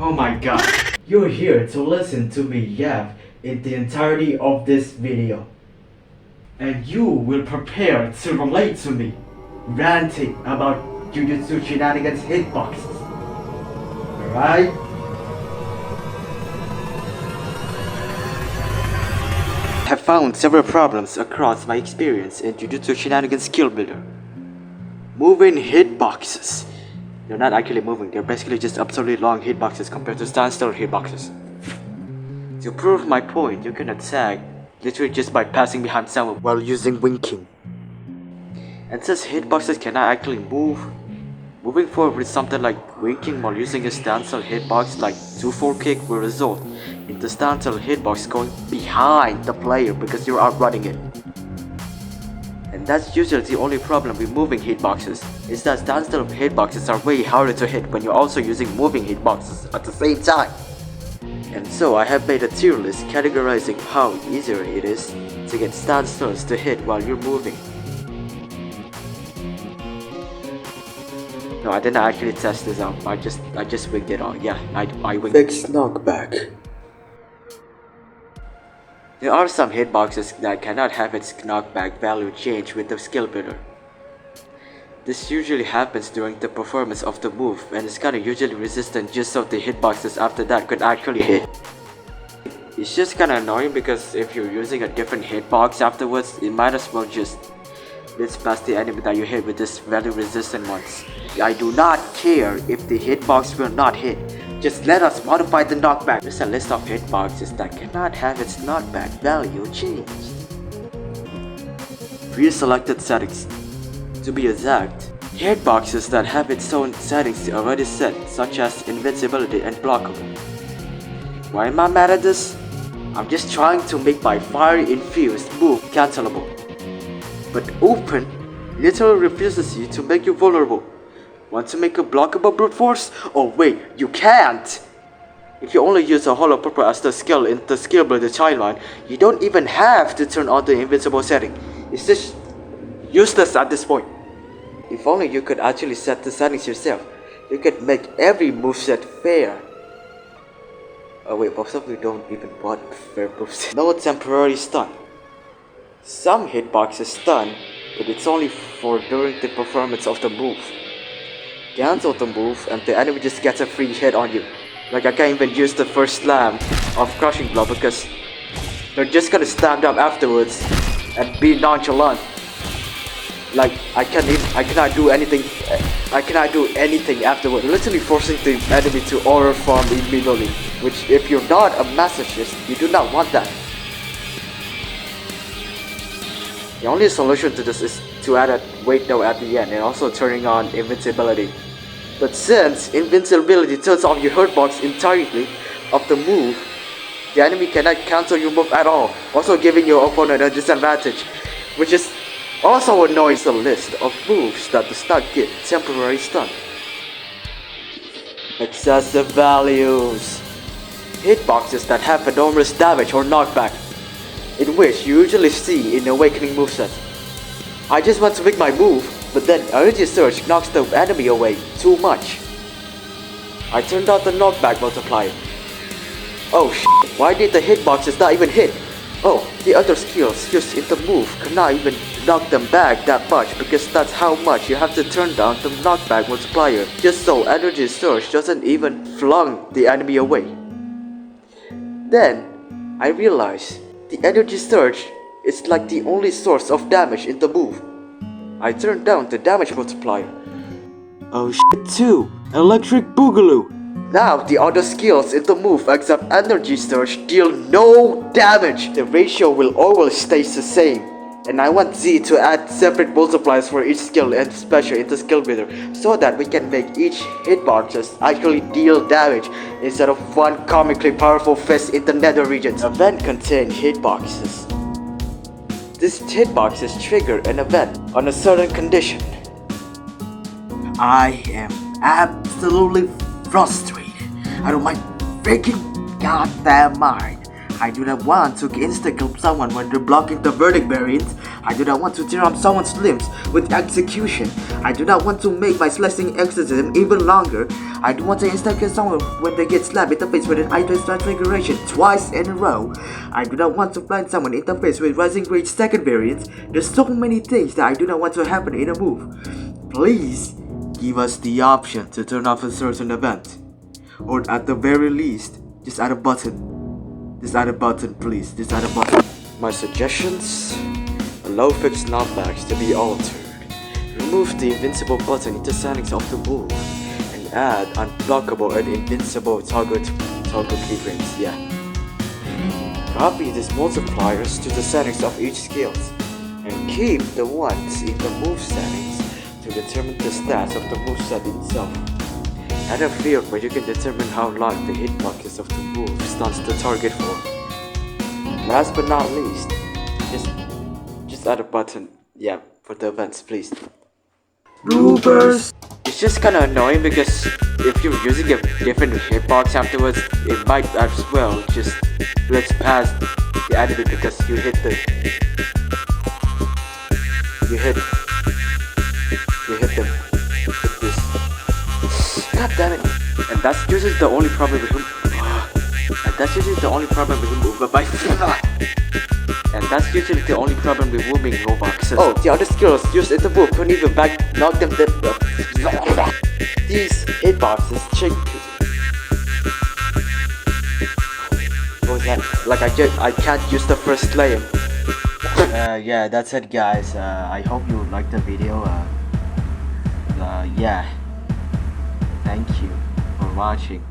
Oh my god. You're here to listen to me yap in the entirety of this video. And you will prepare to relate to me ranting about Jujutsu Shenanigans hitboxes. Alright? I have found several problems across my experience in Jujutsu Shenanigans skill builder. Moving hitboxes. They're not actually moving, they're basically just absurdly long hitboxes compared to standstill hitboxes. To prove my point, you can attack literally just by passing behind someone while using winking. And since hitboxes cannot actually move, moving forward with something like winking while using a standstill hitbox like 2-4 kick will result in the standstill hitbox going behind the player because you're outrunning it. And that's usually the only problem with moving hitboxes, is that standstill hitboxes are way harder to hit when you're also using moving hitboxes at the same time. And so I have made a tier list categorizing how easier it is to get standstills to hit while you're moving. No, I didn't actually test this out, I just winged it out. Yeah, I winged it. Fix knockback. There are some hitboxes that cannot have its knockback value change with the skill builder. This usually happens during the performance of the move and is kinda usually resistant just so the hitboxes after that could actually hit. It's just kinda annoying because if you're using a different hitbox afterwards, it might as well just blitz past the enemy that you hit with this value resistant ones. I do not care if the hitbox will not hit. Just let us modify the knockback. There's a list of hitboxes that cannot have its knockback value changed. Pre-selected settings. To be exact, hitboxes that have its own settings already set, such as invincibility and blockable. Why am I mad at this? I'm just trying to make my fire-infused move cancelable. But open literally refuses you to make you vulnerable. Want to make a blockable brute force? Oh wait, you can't! If you only use a hollow purple as the skill in the skill builder timeline, you don't even have to turn on the invincible setting. It's just useless at this point. If only you could actually set the settings yourself, you could make every moveset fair. Oh wait, most of you don't even want fair moveset. No temporary stun. Some hitboxes stun, but it's only for during the performance of the move. Cancel the move and the enemy just gets a free hit on you. Like I can't even use the first slam of crushing blow because they're just gonna stand up afterwards and be nonchalant. Like I cannot do anything afterwards. Literally forcing the enemy to aura farm immediately, which if you're not a masochist, you do not want that. The only solution to this is to add a weight though at the end and also turning on invincibility. But since invincibility turns off your hitbox entirely of the move, the enemy cannot cancel your move at all, also giving your opponent a disadvantage, which is also annoying. The list of moves that does not get temporary stun. Excessive values. Hitboxes that have enormous damage or knockback, in which you usually see in Awakening moveset. I just want to make my move, but then Energy Surge knocks the enemy away too much. I turned out the knockback multiplier. Oh shit, why did the hitboxes not even hit? Oh, the other skills used in the move cannot even knock them back that much because that's how much you have to turn down the knockback multiplier just so Energy Surge doesn't even flung the enemy away. Then, I realized the Energy Surge is like the only source of damage in the move. I turned down the damage multiplier. Oh shit too, Electric Boogaloo. Now the other skills in the move except Energy Surge deal no damage. The ratio will always stay the same. And I want Z to add separate multipliers for each skill and special in the skill builder so that we can make each hitbox just actually deal damage instead of one comically powerful fist in the nether regions. Event contain hitboxes. These hitboxes trigger an event on a certain condition. I am absolutely frustrated out of my freaking goddamn mind. I do not want to insta-kill someone when they're blocking the verdict variant, I do not want to tear off someone's limbs with execution. I do not want to make my slicing exorcism even longer. I do want to instead kill someone when they get slapped in the face with an item transfiguration twice in a row. I do not want to blind someone in the face with rising rage second variants. There's so many things that I do not want to happen in a move. Please give us the option to turn off a certain event. Or at the very least, just add a button. Just add a button, please. Just add a button. My suggestions? Allow fixed knockbacks to be altered. Remove the invincible button in the settings of the move. And add unblockable and invincible toggle keyframes, yeah. Copy these multipliers to the settings of each skills. And keep the ones in the move settings to determine the stats of the moveset itself. Add a field where you can determine how long the hitboxes of the move stuns the target for. Last but not least, just add a button, yeah, for the events, please. Bloopers! It's just kinda annoying because if you're using a different hitbox afterwards, it might as well just glitch past the enemy because you hit them. With this. God damn it! And that's usually the only problem with moving hitboxes. Oh, the other skills used in the move couldn't even knock them dead. These hitboxes check. What was that? Like I can't use the first layer. Yeah, that's it, guys. I hope you liked the video. Yeah. Thank you for watching.